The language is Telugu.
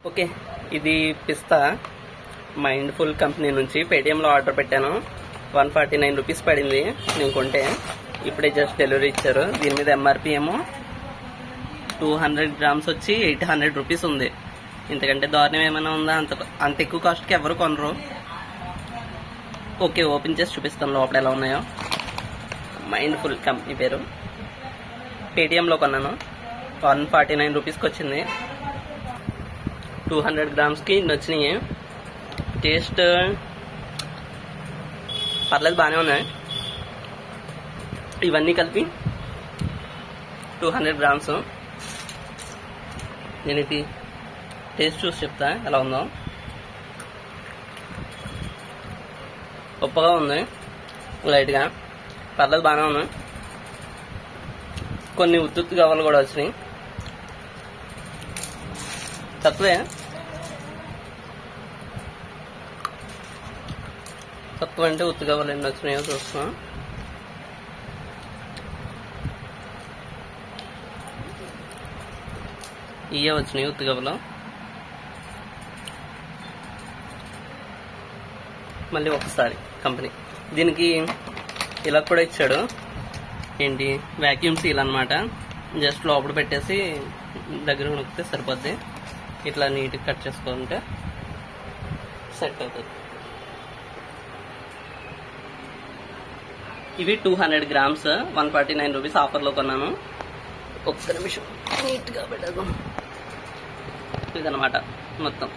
ఓకే, ఇది పిస్తా మైండ్ఫుల్ కంపెనీ నుంచి పేటిఎంలో ఆర్డర్ పెట్టాను. 149 రూపీస్ పడింది నేను కొంటే. ఇప్పుడే జస్ట్ డెలివరీ ఇచ్చారు. దీని మీద ఎంఆర్పి ఏమో 200 గ్రామ్స్ వచ్చి 800 రూపీస్ ఉంది. ఇంతకంటే దారుణం ఏమైనా ఉందా? అంత ఎక్కువ కాస్ట్కి ఎవరు కొనరు. ఓకే, ఓపెన్ చేసి చూపిస్తాను లోపల ఎలా ఉన్నాయో. మైండ్ఫుల్ కంపెనీ పేరు. పేటిఎంలో కొన్నాను. 149 రూపీస్కి వచ్చింది. 200 గ్రామ్స్కి ఇన్ని వచ్చినాయి. టేస్ట్ పర్లేదు, బాగానే ఉన్నాయి. ఇవన్నీ కలిపి 200 గ్రామ్స్. నేను ఇది టేస్ట్ చూసి చెప్తా ఎలా ఉందో. ఉప్పగా ఉంది లైట్గా, పర్లేదు బాగానే ఉన్నాయి. కొన్ని ఉత్తుత్తు గవ్వలు కూడా వచ్చినాయి, తక్కువే. తక్కువ అంటే ఉత్తు గవ్వలు ఎన్ని వచ్చినాయో చూస్తున్నాం. ఇవే వచ్చినాయి ఉత్తు గవ్వలు. మళ్ళీ ఒకసారి కంపెనీ దీనికి ఇలా కూడా ఇచ్చాడు. ఏంటి, వ్యాక్యూమ్ సీల్ అనమాట. జస్ట్ లోపల పెట్టేసి దగ్గర నొక్కితే సరిపోద్ది. ఇట్లా నీట్గా కట్ చేసుకుంటే సెట్ అవుతుంది. ఇవి 200 గ్రామ్స్ 149 రూపీస్ ఆఫర్లో కొన్నాను. ఒక్క నిమిషం నీట్గా పెట్టాను. ఇదనమాట మొత్తం.